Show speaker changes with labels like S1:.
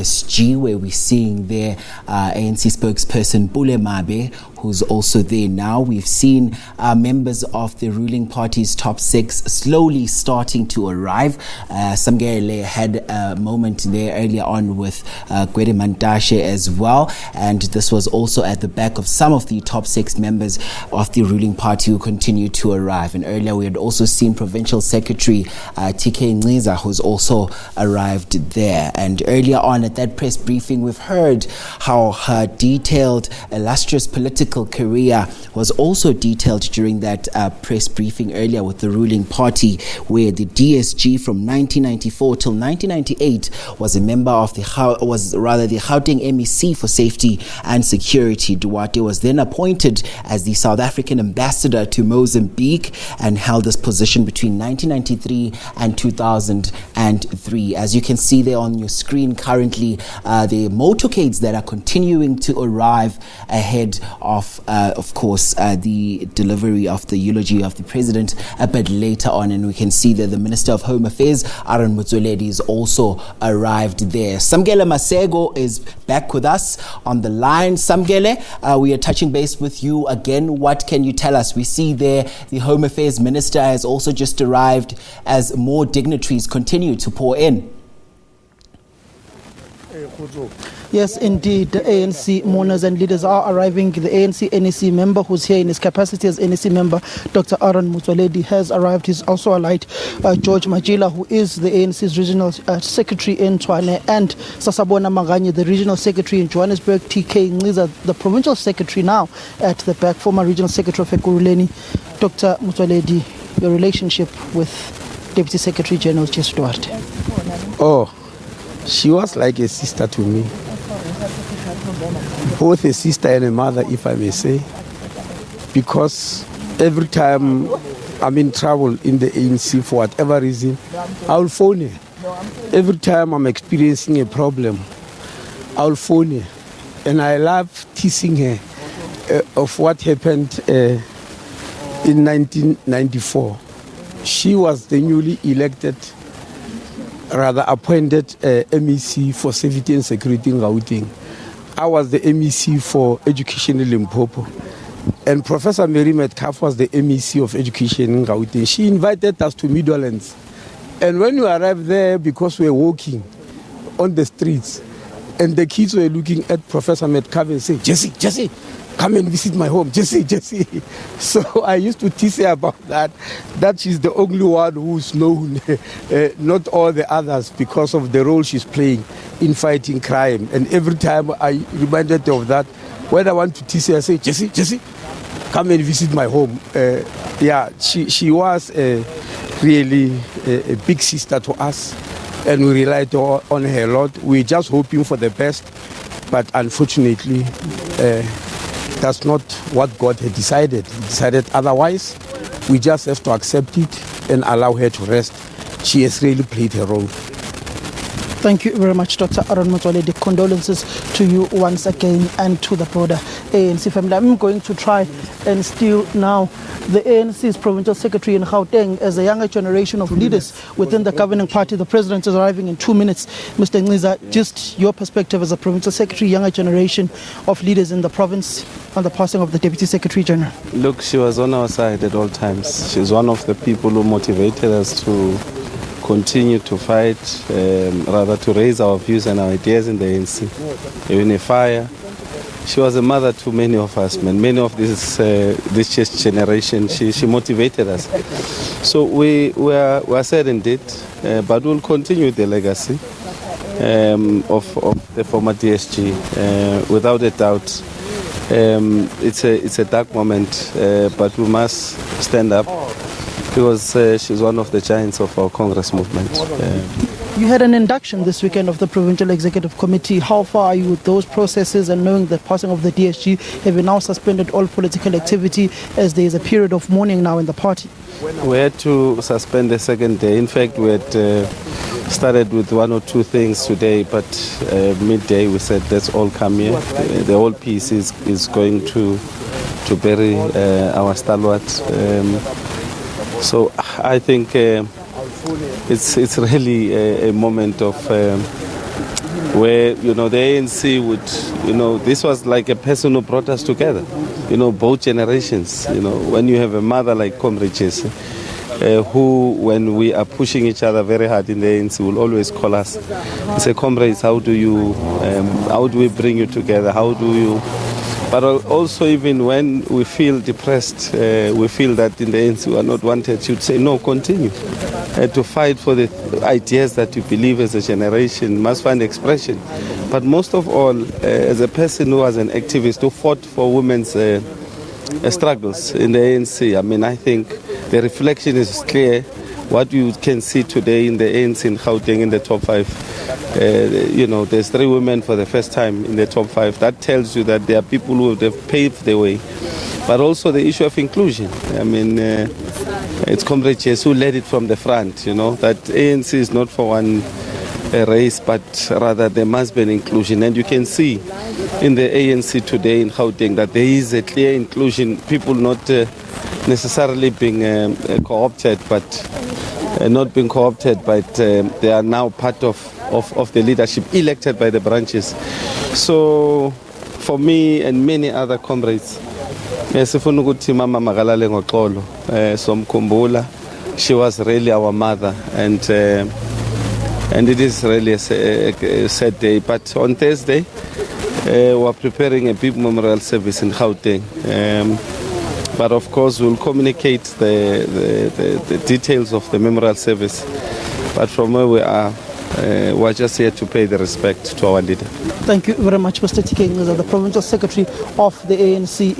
S1: SG, where we're seeing there ANC spokesperson Pule Mabe, who's also there now. We've seen members of the ruling party's top six slowly starting to arrive. Samgele had a moment there earlier on with Gwede Mantashe as well, and this was also at the back of some of the top six members of the ruling party who continue to arrive. And earlier we had also seen Provincial Secretary TK Nciza, who's also arrived there. And earlier on at that press briefing, we've heard how her detailed, illustrious political career was also detailed during that press briefing earlier with the ruling party, where the DSG from 1994 till 1998 was a member of the Gauteng MEC for Safety and Security. Duarte was then appointed as the South African ambassador to Mozambique and held this position between 1993 and 2003. As you can see there on your screen currently, the motorcades that are continuing to arrive ahead of course, the delivery of the eulogy of the president a bit later on. And we can see that the Minister of Home Affairs, Motsoaledi, is also arrived there. Samgele Masego is back with us on the line. Samgele, we are touching base with you again. What can you tell us? We see there the Home Affairs Minister has also just arrived as more dignitaries continue to pour in.
S2: Yes, indeed. The ANC mourners and leaders are arriving. The ANC NEC member, who's here in his capacity as NEC member, Dr. Motsoaledi, has arrived. He's also allied George Majila, who is the ANC's regional secretary in Tshwane, and Sasabona Maganye, the regional secretary in Johannesburg. TK Nciza, the provincial secretary now at the back, former regional secretary of Ekurhuleni. Dr. Motsoaledi, your relationship with Deputy Secretary General Jessie Duarte.
S3: Oh, she was like a sister to me. Both a sister and a mother, if I may say. Because every time I'm in trouble in the ANC for whatever reason, I'll phone her. Every time I'm experiencing a problem, I'll phone her. And I love teasing her of what happened in 1994. She was the newly elected, rather appointed MEC for Safety and Security in Gauteng. I was the MEC for Education in Limpopo. And Professor Mary Metcalf was the MEC of Education in Gauteng. She invited us to Meadowlands. And when we arrived there, because we were walking on the streets, and the kids were looking at Professor Metcalf and saying, Jessie, come and visit my home, Jessie. So I used to tease her about that she's the only one who's known, not all the others, because of the role she's playing in fighting crime. And every time I reminded her of that, when I want to tease her, I say, Jessie, come and visit my home. She was really a big sister to us, and we relied on her a lot. We're just hoping for the best, but unfortunately, that's not what God had decided. He decided otherwise. We just have to accept it and allow her to rest. She has really played her role.
S2: Thank you very much, Dr. Motsoaledi. Condolences to you once again and to the broader ANC family. I'm going to try and steal now the ANC's provincial secretary in Gauteng as a younger generation of leaders within the governing party. The president is arriving in 2 minutes. Mr. Nciza, just your perspective as a provincial secretary, younger generation of leaders in the province on the passing of the Deputy Secretary General.
S4: Look, she was on our side at all times. She's one of the people who motivated us to continue to fight, rather to raise our views and our ideas in the ANC. A unifier. She was a mother to many of us, many of this generation. She motivated us. So we are sad indeed, but we'll continue the legacy of the former DSG. Without a doubt, it's a dark moment, but we must stand up, because she's one of the giants of our Congress movement.
S2: You had an induction this weekend of the Provincial Executive Committee. How far are you with those processes, and knowing the passing of the DSG, have you now suspended all political activity as there is a period of mourning now in the party?
S4: We had to suspend the second day. In fact, we had started with one or two things today, but midday we said let's all come here. The whole piece is going to bury our stalwart. So I think it's really a moment of where, the ANC would, this was like a person who brought us together, both generations. When you have a mother like Comrade Jessie, who, when we are pushing each other very hard in the ANC, will always call us and say, comrades, how do we bring you together? How do you... But also, even when we feel depressed, we feel that in the ANC we are not wanted, she'd say, no, continue to fight for the ideas that you believe as a generation, must find expression. But most of all, as a person who was an activist who fought for women's struggles in the ANC, I think the reflection is clear. What you can see today in the ANC in Gauteng in the top 5, there's 3 women for the first time in the top 5. That tells you that there are people who have paved the way. But also the issue of inclusion. It's Comrade Jessie who led it from the front, that ANC is not for one race, but rather there must be an inclusion. And you can see in the ANC today in Gauteng that there is a clear inclusion, people not necessarily being co-opted, but not being co-opted, but they are now part of the leadership elected by the branches. So for me and many other comrades, sifuna ukuthi mama makalale ngoxolo, somkhumbula. She was really our mother, and it is really a sad day. But on Thursday, we're preparing a big memorial service in Gauteng. But of course, we'll communicate the details of the memorial service. But from where we are, we're just here to pay the respect to our leader.
S2: Thank you very much, Mr. TK Nciza, the Provincial Secretary of the ANC.